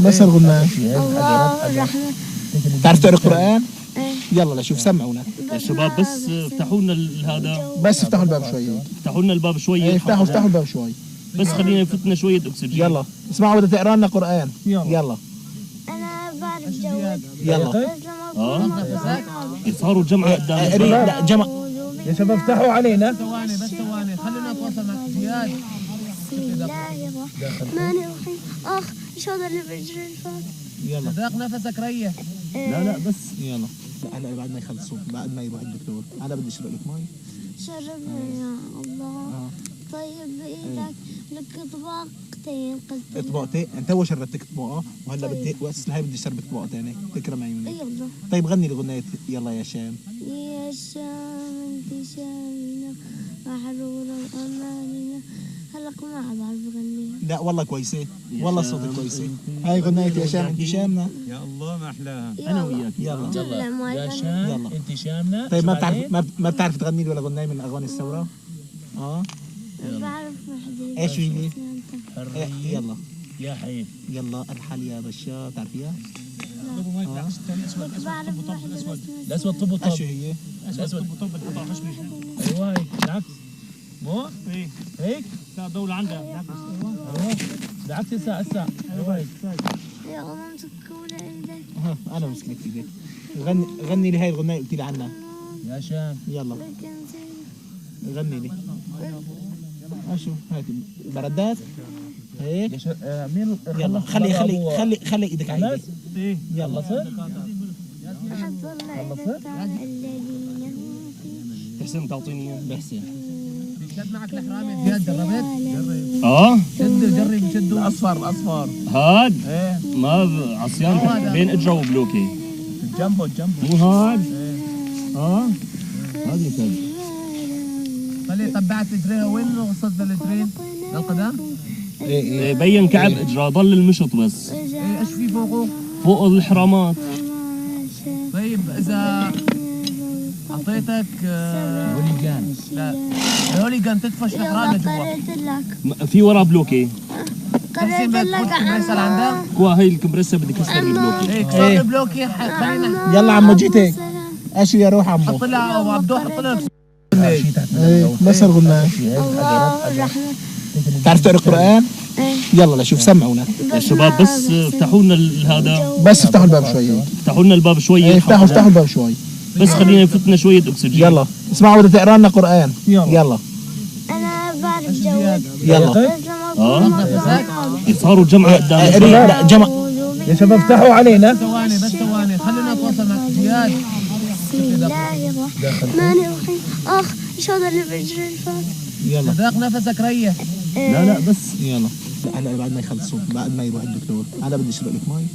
بس الغناء. الله الرحمن. تعرف تقرا القرآن؟ يلا لشوف سمعونا يا شباب بس افتحوا لنا هذا، بس افتحوا الباب شوي. افتحوا لنا الباب شوي. افتحوا الباب شوي. بس خلينا يفتنا شوية أكسجين. يلا اسمعوا، بدها تقرا لنا قرآن. يلا أنا بعرف جواد. يلا صاروا جمعة قدام. لا جمع يا شباب افتحوا علينا. ثواني بس ثواني، خلينا نتواصل مع زياد. بسم الله الرحمن الرحيم. أخ إيش هذا اللي بيجري الفات؟ يلا ذاق نفسك ريح. لا بس يلا. لا هلا بعد ما يخلصوا، بعد ما يروح الدكتور انا بدي اشرب لك مي. شربنا يا الله. طيب بإيدك لك طبقتين قلت. طبقتين؟ انت اول شربتك طبقه وهلا بدي واسس لهي بدي اشربك طبقه ثانيه. تكرم عيوني. يلا. طيب غني لي غنية يلا يا شام. يا شام انت شامنا محرور اماننا. هلا ما بعرف غنيها. لا والله كويسه، والله صوتك كويسه. هاي غنية يا شام انت شامنا. يا الله ما احلاها. أنا وياك. يلا يا شام يلا. انت شامنا. طيب ما بتعرف تغني لي ولا غناي من اغاني الثوره؟ بعرف وحدة. ايش هي؟ حرية. يلا يا حي. يلا الحل يا بشار، تعرفيها؟ كنت بعرف وحدة بس الاسود طب وطب. ايش هي؟ الاسود طب القطع خشبي. ايوه هيك بالعكس. مو؟ ايه هيك؟ لا دولة عندها بالعكس. ايوه بالعكس. هسه ايوه هيك. يا الله امسك ولا ايدك. انا مسكت ايدك. غني لي هاي الغناية قلت لي عنها. يا شام يلا غني لي. اشوف هاي بردات هيك. مين؟ يلا خلي ايدك على ايدي. ايه يلا صر. حظ الله اذا كان الذين هم فيه. حسين تعطيني اياه. بحسن شد معك الحرامي زياد. جربت؟ جرب شدوا الاصفر هاد ايه ما عصيان بين اجره وبلوكي. جنبه مو هاد. هذا مثال. خلي طبعت اجريها. وين وصلت الاجرين؟ للقدام؟ بين كعب اجره، ضل المشط بس. ايه ايش في فوقه؟ فوق الحرامات. طيب اذا اعطيتك هوليجان. لا الهوليجان تدفش الحرامي جوا. قريت لك. في ورا بلوكي. قريت لك كمبريسر عندك؟ هي الكمبريسر بدك كسر البلوكي. ايه كسر البلوكي. خلينا يلا عمو جيتك. ايش يا روح عمو. حط لها وعبدو حط لها. بس الغناء. الله الرحمن. تعرف تقرا القرآن؟ يلا لشوف سمعونا يا شباب بس افتحوا لنا هذا، بس افتحوا الباب شوي. افتحوا لنا الباب شوي. افتحوا الباب شوي. بس خلينا يفتنا شوية أكسجين. يلا اسمعوا، بدها تقرا لنا قرآن. يلا أنا بعرف جواد. يلا صاروا جمعة قدام. لا جمع يا شباب افتحوا علينا. ثواني بس ثواني، خلينا نتواصل مع زياد. بسم الله الرحمن الرحيم. أخ إيش هذا اللي بيجري الفات؟ يلا ذاق نفسك ريح. لا بس يلا. لا هلا بعد ما يخلصوا، بعد ما يروح الدكتور انا بدي اشرب لك مي.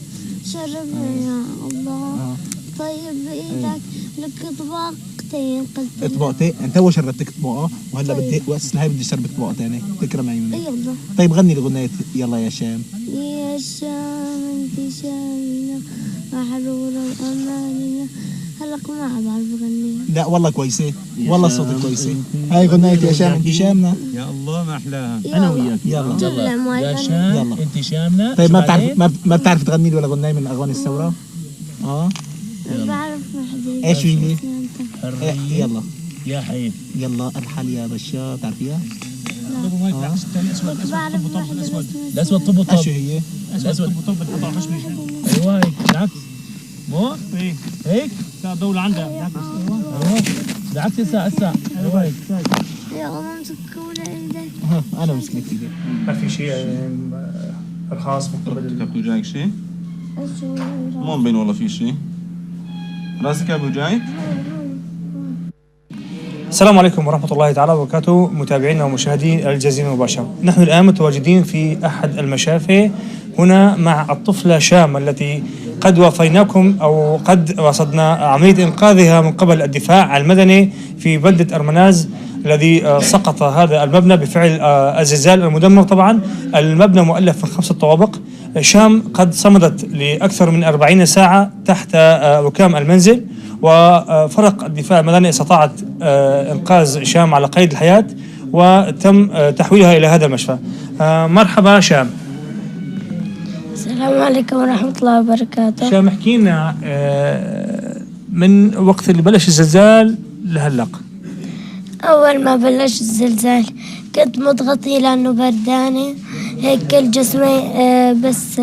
شربنا يا الله. طيب بإيدك لك طبقتين قلت. طبقتين؟ انت اول شربتك طبقه وهلا بدي واسس لهي بدي اشربك طبقه ثانيه. تكرم عيوني. يلا. طيب غني لي غنية يلا يا شام. يا شام انت شامنا محرور اماننا. هلا ما بعرف غنيها. لا والله كويسه، والله صوتك كويسه. هاي غنية يا شام انت شامنا. يا الله ما احلاها. أنا وياك. يلا يا شام يلا. انت شامنا. طيب ما بتعرف تغني لي ولا غناي من اغاني الثوره؟ بعرف وحدة. ايش هي؟ حرية. يلا يا حي. يلا الحل يا بشار، تعرفيها؟ كنت بعرف وحدة بس الاسود طب وطب. ايش هي؟ الاسود طب القطع خشبي. ايوه هيك بالعكس. مو؟ ايه هيك؟ لا دولة عندها بالعكس. ايوه بالعكس. هسه ايوه هيك. يا الله امسك ولا ايدك. انا مسكت ايدك. ما في شيء ارخاص راسك بتوجعك شيء؟ ما مبين والله في شيء. راسك بوجعك؟ السلام عليكم ورحمة الله تعالى وبركاته، متابعينا ومشاهدي الجزيرة المباشرة. نحن الآن متواجدين في أحد المشافي هنا مع الطفلة شام التي قد وافيناكم أو قد رصدنا عملية إنقاذها من قبل الدفاع المدني في بلدة أرمناز الذي سقط هذا المبنى بفعل الزلزال المدمر. طبعا المبنى مؤلف من 5 طوابق. شام قد صمدت لأكثر من 40 ساعة تحت ركام المنزل، وفرق الدفاع المدني استطاعت إنقاذ شام على قيد الحياة وتم تحويلها إلى هذا المشفى. مرحبا شام. السلام عليكم ورحمة الله وبركاته. هشام احكي لنا من وقت اللي بلش الزلزال لهلق. أول ما بلش الزلزال كنت مضغطي لأنه بردانة هيك كل جسمي بس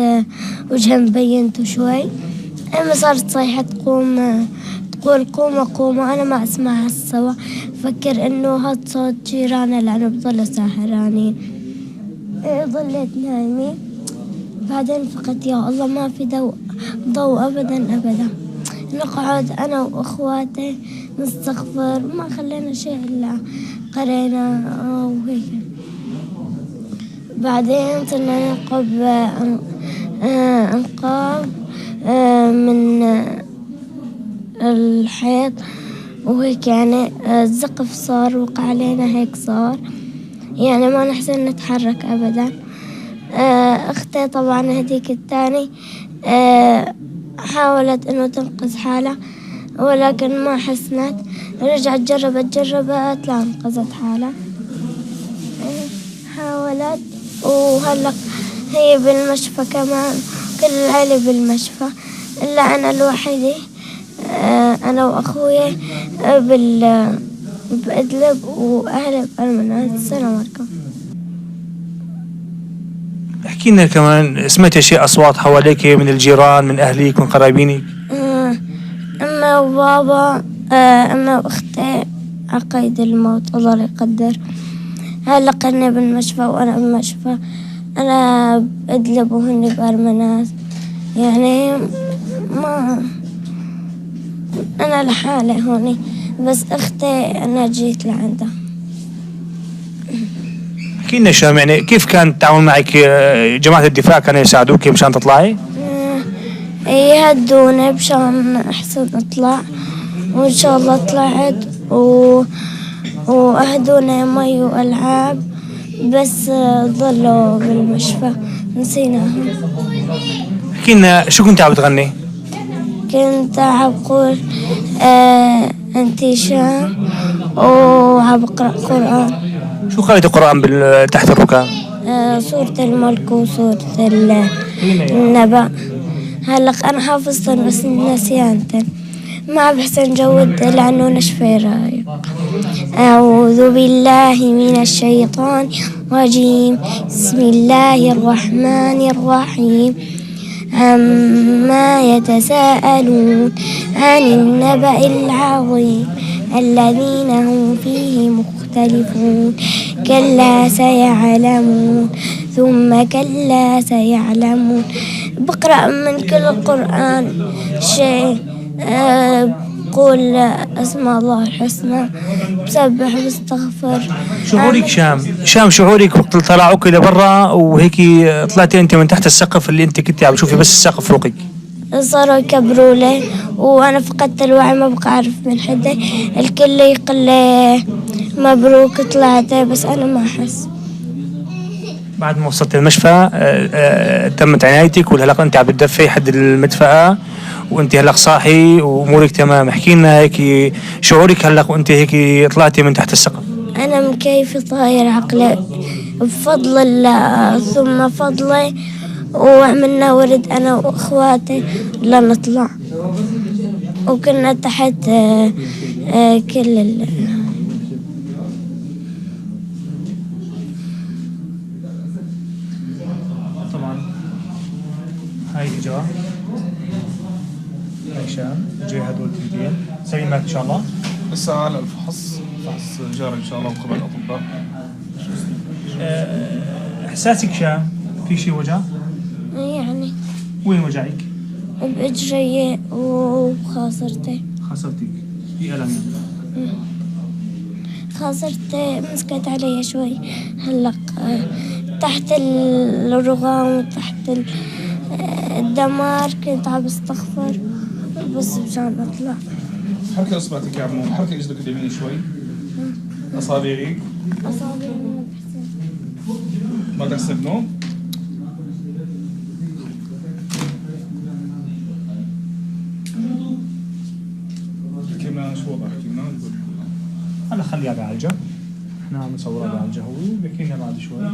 وجهي مبينته شوي. أما صارت صيحة تقوم تقول قوموا قوموا، أنا ما أسمعها سوا، فكر إنه هاد صوت جيراني لأنه بضلوا ساهرانين. ضليت نايمة، بعدين فقط يا الله ما في ضوء أبدا أبدا. نقعد أنا وأخواتي نستغفر، ما خلينا شيء إلا قرينا وهيك. بعدين صرنا ننقب أنقاض من الحيط وهيك، يعني الزقف صار وقع علينا هيك صار، يعني ما نحسن نتحرك أبدا. أختي طبعا هديك الثاني حاولت إنه تنقذ حالها ولكن ما حسنت، رجعت جربت لا انقذت حالها. حاولت وهلا هي بالمشفى كمان، كل العيلة بالمشفى إلا أنا الوحيدة، أنا وأخويا بإدلب وأهلي بأرمنات. السلام عليكم. احكي لنا كمان، سمعت شيء أصوات حواليك من الجيران، من أهليك، من قرايبينك؟ أما وبابا أما وأختي عقيد الموت الله يقدر. هلا قلنا بالمشفى وأنا بالمشفى، أنا بإدلب وهني بأرمنات، يعني ما أنا لحالي هوني، بس أختي أنا جيت لعندها. احكي لنا هشام، يعني كيف كان التعاون معك؟ جماعة الدفاع كانوا يساعدوك مشان تطلعي؟ يهدوني مشان أحسن أطلع، وإن شاء الله طلعت وأهدوني مي وألعاب، بس ضلوا بالمشفى نسيناهم. احكي لنا شو كنت عم تغني؟ كنت عم بقول أنت شام وعم بقرأ قرآن. شو قرأت القرآن تحت الركاب؟ سورة الملك وسورة النبأ. هلا أنا حافظتن بس نسيانتن، ما بحسن جود لأنه نشفي رايق. أعوذ بالله من الشيطان الرجيم، بسم الله الرحمن الرحيم. عما يتساءلون عن النبأ العظيم الذين هم فيه مختلفون، كلا سيعلمون ثم كلا سيعلمون. بقرأ من كل القرآن شيء، بقول اسماء الله الحسنى، بسبح وبستغفر. شعورك شام شعورك وقت طلعوك لبرا وهيك طلعتي انت من تحت السقف اللي انت كنت عم تشوفي بس السقف فوقك؟ صاروا يكبروا لي وانا فقدت الوعي، ما بقى اعرف من حدا، الكل يقول لي مبروك طلعتي بس انا ما احس. بعد ما وصلت المشفى تمت عنايتك والهلق انت عم بتدفي حد المدفأة وانت هلق صاحي وامورك تمام. احكي لنا هيك شعورك هلق وانت هيك طلعتي من تحت السقف. انا مكيف طاير عقلي بفضل الله ثم فضلي، وعملنا ورد انا واخواتي لنطلع، وكنا تحت كل طبعا هاي اجراء هشام جاي هدول التنتين سليمات ان شاء الله. لسه على الفحص، فحص جاري ان شاء الله وقبل الاطباء. احساسك شام في شيء وجع؟ يعني وين وجعك؟ بإجري وخاصرتي. خاصرتك في ألم؟ خاصرتي مسكت علي شوي هلق تحت الرغام وتحت الدمار، كنت عم بستغفر بس مشان اطلع. حركي اصبعتك يا عمو، حركي اجرك اليمين شوي، اصابعك اصابعي ما تحسب نوم. احكي لنا شو وضعك، احكي لنا. هلا خليها بعالجة، احنا عم نصورها بعالجة هو بحكي لنا بعد شوي.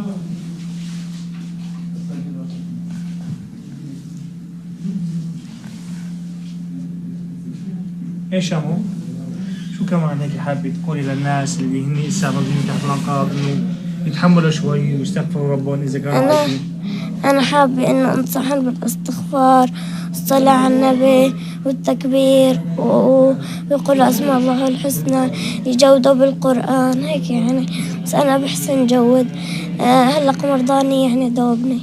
ايش هو؟ شو كمان هيك حابة تقولي للناس اللي هن السببين تحت الانقاض انه يتحملوا شوي ويستغفروا ربهم اذا كانوا عايزين؟ أنا حابة إنه أنصحهم بالاستغفار والصلاة على النبي والتكبير ويقولوا أسماء الله الحسنى، يجودوا بالقرآن هيك يعني. بس أنا بحسن جود. هلا مرضاني يعني دوبني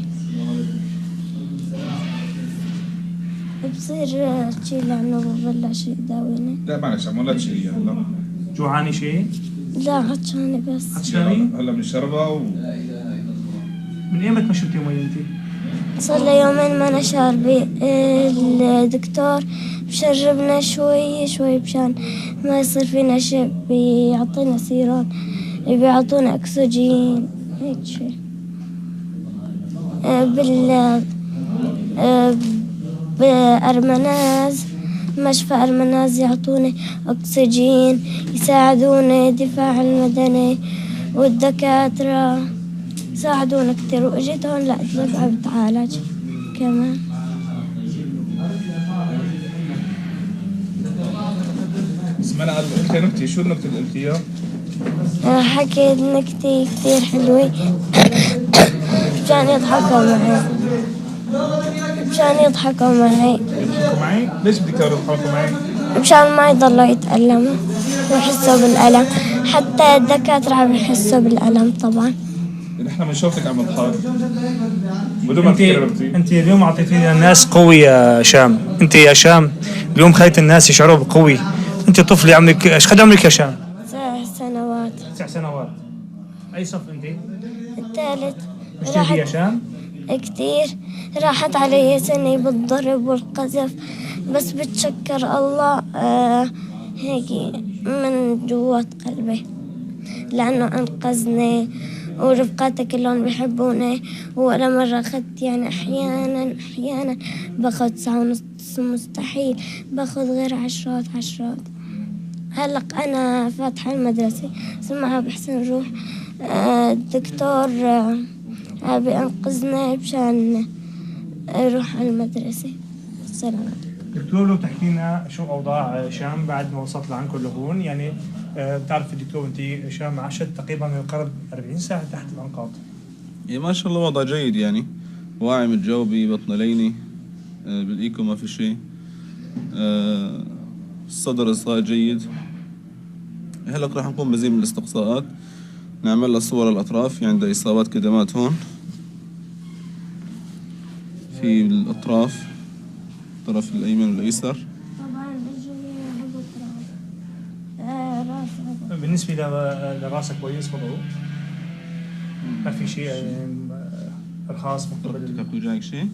بصير تشيل عنه ببلش يداويني. لا معلش عم ولا تشيلي هلا. جوعاني شيء؟ لا عطشانة بس. عطشاني؟ هلا بنشربها من ايمت ما شربتي مي انت؟ صار لي يومين ما أنا شاربة. الدكتور بشربنا شوي شوي مشان ما يصير فينا شيء، بيعطينا سيران، بيعطونا أكسجين هيك شيء. بأرمناز مشفى أرمناز يعطوني أكسجين، يساعدوني الدفاع المدني والدكاترة يساعدونا كتير. وإجيت هون لا بتعالج كمان. اسمعنا على قلتي نكتة، شو النكتة اللي قلتيها؟ حكيت نكتة كتير حلوة مشان يضحكوا معي، مشان يضحكوا معي. يضحكوا معي؟ ليش بدك يضحكوا معي؟ مشان ما يضلوا يتألموا ويحسوا بالألم، حتى الدكاترة عم يحسوا بالألم طبعا. نحن بنشوفك عم تضحك بدون ما تكررتي. انت اليوم اعطيتينا الناس قوي يا شام، انت يا شام اليوم خليت الناس يشعروا بقوي. انت طفلة عمرك ايش قد عمرك يا شام؟ 9 سنوات. 9 سنوات. اي صف انت؟ الثالث. مش يا شام؟ كتير راحت علي سنة بالضرب والقذف، بس بتشكر الله هيك من جوات قلبي لأنه أنقذني، ورفقاتي كلهم بيحبوني. ولا مرة أخذت يعني أحيانا باخذ 1.5 ساعة مستحيل باخذ غير عشرات. هلق أنا فاتحة المدرسة سمعها بحسن روح. الدكتور بينقذني مشان أروح على المدرسة. السلام. دكتور لو تحكي لنا شو اوضاع شام بعد ما وصلت لعندكم لهون، يعني بتعرف الدكتور انت شام عاشت تقريبا من القرب 40 ساعه تحت الانقاض. إيه ما شاء الله وضع جيد يعني، واعي متجاوبي بطن ليني، بالايكو ما في شيء، الصدر إصغاء جيد. هلا راح نقوم بمزيد من الاستقصاءات، نعمل له صور الأطراف، عندها إصابات كدمات هون في الأطراف، الطرف الأيمن والأيسر. طبعا راسي. بالنسبه لراسك كويس وضعه؟ ما في شيء ارخاص مقابل وجعك شيء؟